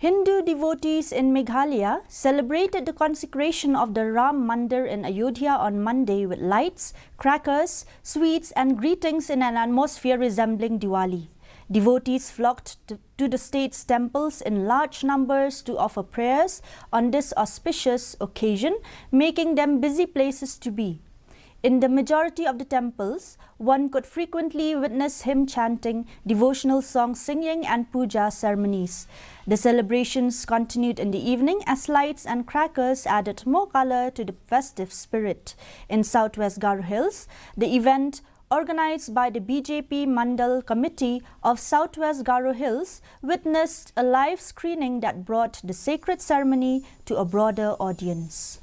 Hindu devotees in Meghalaya celebrated the consecration of the Ram Mandir in Ayodhya on Monday with lights, crackers, sweets and greetings in an atmosphere resembling Diwali. Devotees flocked to the state's temples in large numbers to offer prayers on this auspicious occasion, making them busy places to be. In the majority of the temples, one could frequently witness hymn chanting, devotional song singing and puja ceremonies. The celebrations continued in the evening as lights and crackers added more color to the festive spirit. In southwest Garo Hills, the event, organized by the BJP Mandal Committee of Southwest Garo Hills, witnessed a live screening that brought the sacred ceremony to a broader audience.